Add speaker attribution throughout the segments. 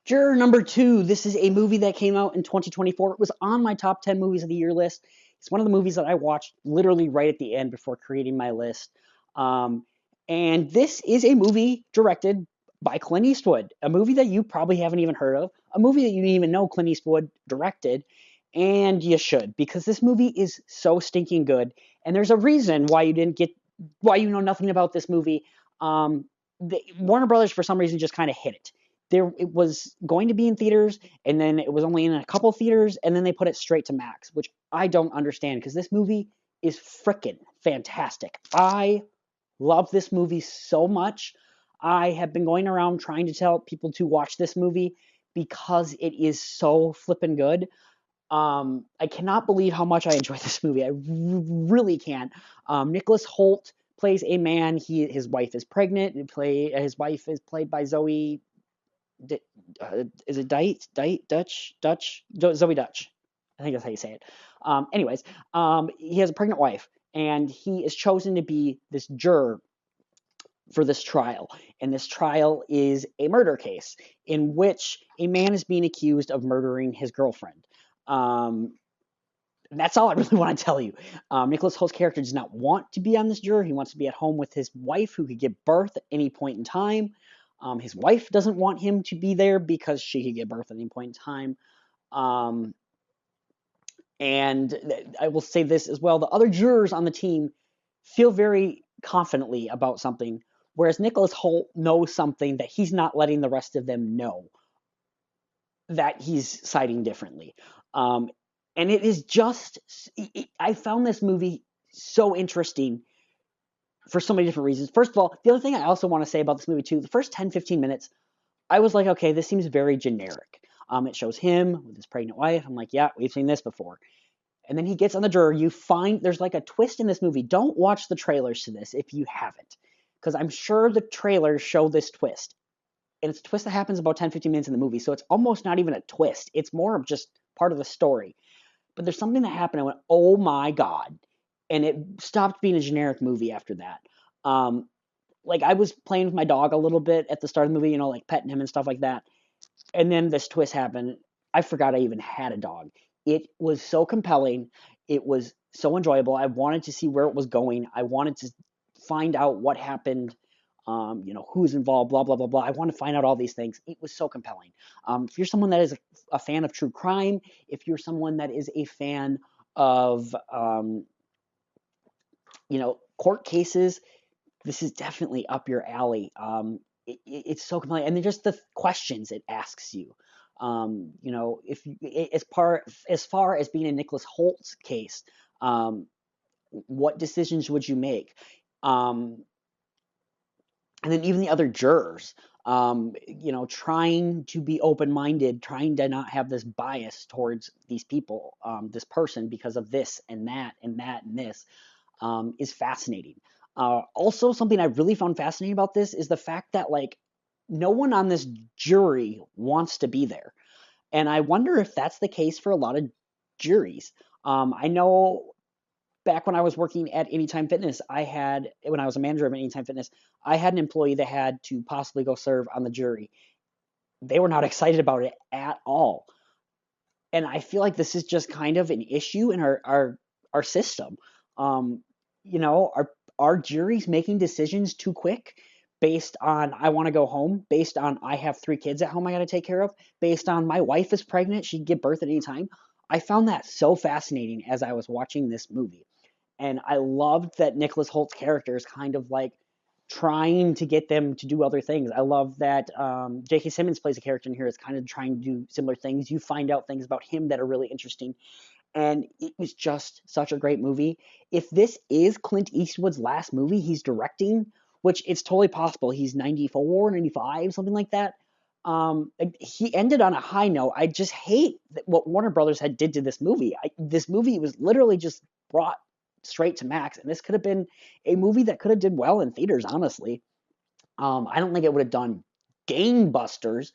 Speaker 1: Juror number two. This is a movie that came out in 2024. It was on my top 10 movies of the year list. It's one of the movies that I watched literally right at the end before creating my list. Um, and this is a movie directed by Clint Eastwood, a movie that you probably haven't even heard of, a movie that you didn't even know Clint Eastwood directed. And you should, because this movie is so stinking good. And there's a reason why you know nothing about this movie. Warner Brothers, for some reason, just kind of hit it. It was going to be in theaters, and then it was only in a couple theaters, and then they put it straight to Max, which I don't understand because this movie is freaking fantastic. I love this movie so much. I have been going around trying to tell people to watch this movie because it is so flippin' good. I cannot believe how much I enjoy this movie. I really can't. Nicholas Hoult plays a man. His wife is pregnant. His wife is played by Zoe. Is it Dutch? Zoe Dutch. I think that's how you say it. Anyways, he has a pregnant wife, and he is chosen to be this juror for this trial. And this trial is a murder case in which a man is being accused of murdering his girlfriend. And that's all I really want to tell you. Nicholas Holt's character does not want to be on this juror. He wants to be at home with his wife, who could give birth at any point in time. His wife doesn't want him to be there because she could give birth at any point in time. And I will say this as well. The other jurors on the team feel very confidently about something, whereas Nicholas Hoult knows something that he's not letting the rest of them know, that he's siding differently. And it is just, I found this movie so interesting for so many different reasons. First of all, the other thing I also want to say about this movie too, the first 10, 15 minutes, I was like, okay, this seems very generic. It shows him with his pregnant wife. I'm like, yeah, we've seen this before. And then he gets on the juror. You find there's like a twist in this movie. Don't watch the trailers to this if you haven't, because I'm sure the trailers show this twist. And it's a twist that happens about 10, 15 minutes in the movie. So it's almost not even a twist. It's more of just part of the story. But there's something that happened. I went, oh my God. And it stopped being a generic movie after that. Like I was playing with my dog a little bit at the start of the movie, like petting him and stuff like that. And then this twist happened. I forgot I even had a dog. It was so compelling. It was so enjoyable. I wanted to see where it was going. I wanted to find out what happened, who's involved, blah, blah, blah, blah. I want to find out all these things. It was so compelling. If you're someone that is a fan of true crime, if you're someone that is a fan of, court cases, this is definitely up your alley. It's so compelling. And then just the questions it asks you. If as far as being in Nicholas Holt's case, what decisions would you make? And then even the other jurors, trying to be open-minded, trying to not have this bias towards these people, this person, because of this and that and that and this, is fascinating. Also, something I really found fascinating about this is the fact that, like, no one on this jury wants to be there. And I wonder if that's the case for a lot of juries. I know back when I was working at Anytime Fitness, when I was a manager of Anytime Fitness, I had an employee that had to possibly go serve on the jury. They were not excited about it at all. And I feel like this is just kind of an issue in our system. Are juries making decisions too quick based on I want to go home, based on I have 3 kids at home I got to take care of, based on my wife is pregnant, she can give birth at any time? I found that so fascinating as I was watching this movie. And I loved that Nicholas Holt's character is kind of like trying to get them to do other things. I love that J.K. Simmons plays a character in here that's kind of trying to do similar things. You find out things about him that are really interesting. And it was just such a great movie. If this is Clint Eastwood's last movie he's directing, which it's totally possible, he's 94, 95, something like that. He ended on a high note. I just hate what Warner Brothers had did to this movie. This movie was literally just brought straight to Max, and this could have been a movie that could have did well in theaters, honestly. I don't think it would have done gangbusters,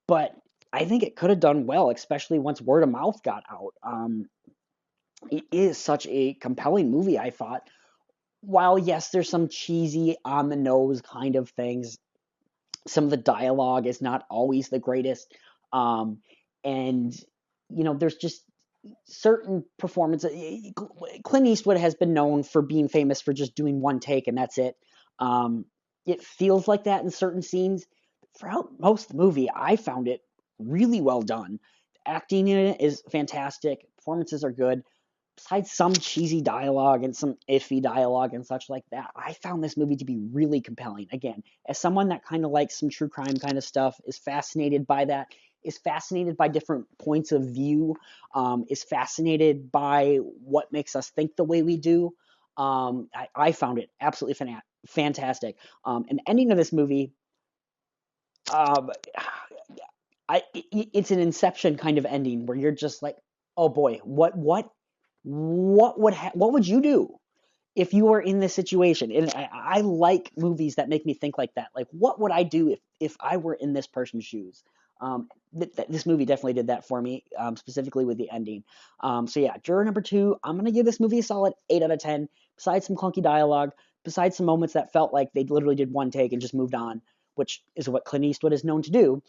Speaker 1: but I think it could have done well, especially once word of mouth got out. It is such a compelling movie, I thought. While, yes, there's some cheesy, on the nose kind of things, some of the dialogue is not always the greatest. And there's just certain performances. Clint Eastwood has been known for being famous for just doing one take and that's it. It feels like that in certain scenes. Throughout most of the movie, I found it really well done. Acting in it is fantastic. Performances are good. Besides some cheesy dialogue and some iffy dialogue and such like that, I found this movie to be really compelling. Again, as someone that kind of likes some true crime kind of stuff, is fascinated by that, is fascinated by different points of view, is fascinated by what makes us think the way we do. I found it absolutely fantastic. And the ending of this movie, um, it's an Inception kind of ending where you're just like, oh boy, what would you do if you were in this situation? And I like movies that make me think like that. Like, what would I do if I were in this person's shoes? This movie definitely did that for me, specifically with the ending. So yeah, juror number 2, I'm gonna give this movie a solid 8 out of 10. Besides some clunky dialogue, besides some moments that felt like they literally did one take and just moved on, which is what Clint Eastwood is known to do.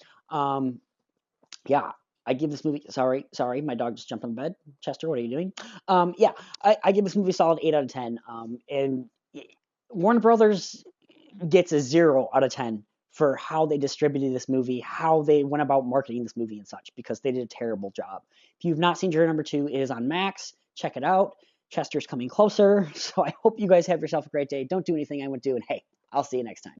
Speaker 1: Yeah, I give this movie. Sorry, my dog just jumped on the bed. Chester, what are you doing? Yeah, I give this movie a solid 8 out of 10. And Warner Brothers gets a 0 out of 10 for how they distributed this movie, how they went about marketing this movie and such, because they did a terrible job. If you've not seen Juror number 2, it is on Max. Check it out. Chester's coming closer, so I hope you guys have yourself a great day. Don't do anything I would do, and hey, I'll see you next time.